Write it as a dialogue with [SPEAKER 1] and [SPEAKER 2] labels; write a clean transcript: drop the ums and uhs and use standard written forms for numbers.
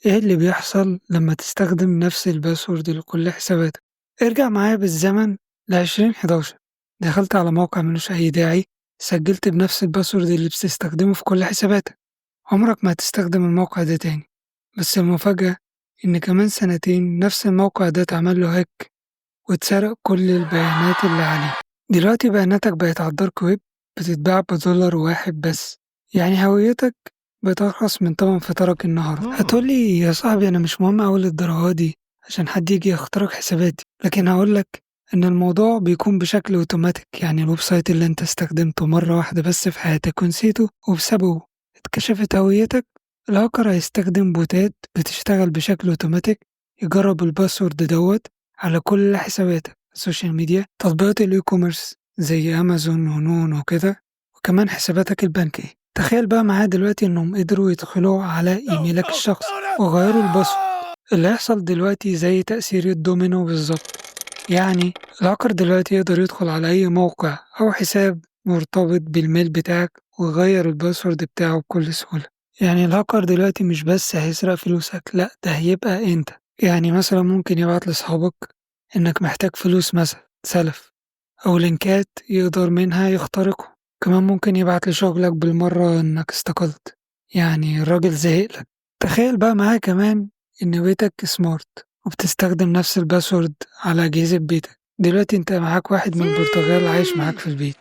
[SPEAKER 1] إيه اللي بيحصل لما تستخدم نفس الباسورد لكل حساباتك؟ ارجع معايا بالزمن ل2011. دخلت على موقع ملوش أي داعي، سجلت بنفس الباسورد اللي بتستخدمه في كل حساباتك. عمرك ما هتستخدم الموقع ده تاني. بس المفاجأة إن كمان سنتين نفس الموقع ده اتعمل له هاك واتسرق كل البيانات اللي عليه. دلوقتي بياناتك بقت على الدارك ويب، بتتباع ب$1 بس. يعني هويتك بترخص من تمن فطارك النهاردة. هتقولي يا صاحبي أنا مش مهم أوي للدرجة دي عشان حد يجي يخترق حساباتي، لكن هقولك إن الموضوع بيكون بشكل أوتوماتيك. يعني الويب سايت اللي أنت استخدمته مرة واحدة بس في حياتك ونسيته وبسببه اتكشفت هويتك، الهاكر هيستخدم بوتات بتشتغل بشكل أوتوماتيك يجرب الباسورد دوت على كل حساباتك السوشيال ميديا، تطبيقات الاي كوميرس زي امازون ونون وكده، وكمان حساباتك البنكية. تخيل بقى معايا دلوقتي انهم قدروا يدخلوا على ايميلك الشخصي وغيروا الباسورد. اللي هيحصل دلوقتي زي تأثير الدومينو بالظبط. يعني الهاكر دلوقتي يقدر يدخل على اي موقع او حساب مرتبط بالميل بتاعك ويغير الباسورد بتاعه بكل سهولة. يعني الهاكر دلوقتي مش بس هيسرق فلوسك، لأ ده هيبقى انت. يعني مثلا ممكن يبعت لصحابك إنك محتاج فلوس مثلا سلف، أو لينكات يقدر منها يخترقه. كمان ممكن يبعت لشغلك بالمرة إنك استقلت، يعني الراجل زهقلك. تخيل بقى معايا كمان إن بيتك سمارت وبتستخدم نفس الباسورد على أجهزة بيتك. دلوقتي انت معاك واحد من البرتغال عايش معاك في البيت،